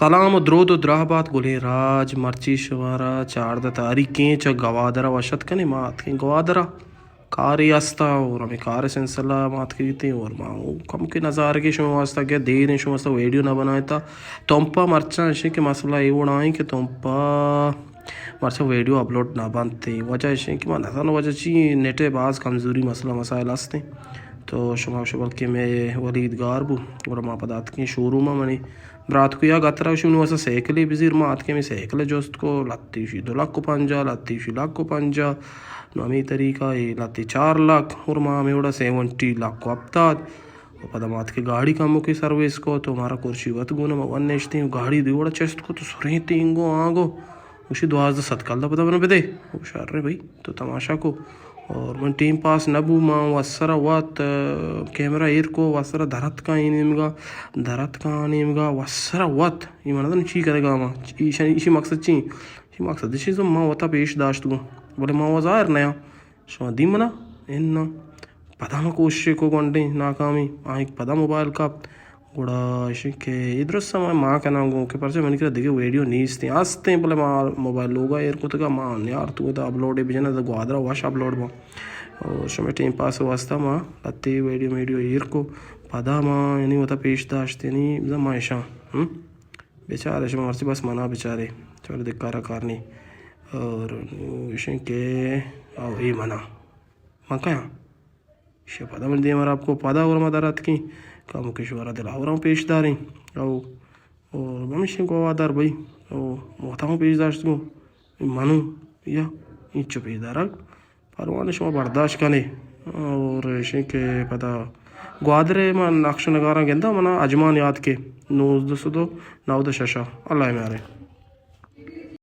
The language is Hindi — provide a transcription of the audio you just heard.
सलाम द्रोद द्राहबात गुले राज मर्ची शवारा चार तारीखें च गवादरा वशत कने मात के गवादरा कारी अस्ता और हमें कार सेंसला मात की थी और माँ कम के नज़ारे के शो वास्ता क्या देर शो वास्ता वीडियो ना बनाया था तोंपा मर्चा ऐसे के मसला ये उड़ाएं कि तोंपा मर्चा वीडियो अपलोड ना बनते वजह ऐसे कि माना था ना वजह ची नेटे बाज कमज़ोरी मसला मसाइल हंसते तो शुमा शुबल के मैं वलीद गारबू और माँ पदार्थ की शोरूम मनी ब्रात को या गतरा शुनु वैसा सेकले बिजीर मात के में सेकले जोस्त को लत्ती शी 2 लाख को पंजा लत्ती शी लाख को पंजा नमी तरीका ये लत्ती 4 लाख और माँ में उड़ा 70 लाख को हफ्तात पता मात के गाड़ी का मुख्य सर्विस को तो हमारा कुर्सी वत गुना वन नेचती गाड़ी दी उड़ा चेस्ट को तो सुरे तींगो आगो उसी 2007 पता बना बेदे होशियार रे भाई तो तमाशा को और मन टीम पास नबू माँ वसरा वात कैमरा एर को वसरा धरत का निमगा वसरा वात ये मन ची करेगा माँ इसी मकसद ची मकसद इसी तो माँ वता पेश दाश्त तू बोले माँ वज़ार नया शो दी मना इन पता मैं कोशिश को गंडे नाकामी आँख पता मोबाइल का गुड़ा इसी के इधर समय माँ का नाम गो के पर से मैंने कहा देखिए वीडियो नीचते आस्ते बोले माँ मोबाइल लोगा यार को तो क्या माँ यार तू तो अपलोड है बिजना तो ग्वादरा वाश अपलोड माँ और समय टाइम पास वास्ता माँ लत्ते वीडियो यार को पदा माँ यानी होता पेश दाश्त यानी जमा ऐशा बेचारे शो मर्सी बस मना बेचारे चलो दिक्कारा कारनी और इसी के आओ ये मना माँ क्या इसे पता मिल दिया हमारा आपको पदा और मदारत की का मुकेश्वरा दिलावरा पेशदारी और मनुष्य को आवादार भाई मोता पेशदार को मानू या इंचो पेशदार परवाने शो बर्दाश्त कने और इसे के पता ग्वादरे मन नक्श नगारा गेंदा मना अजमान याद के 9 9 शशा अल्लाह मारे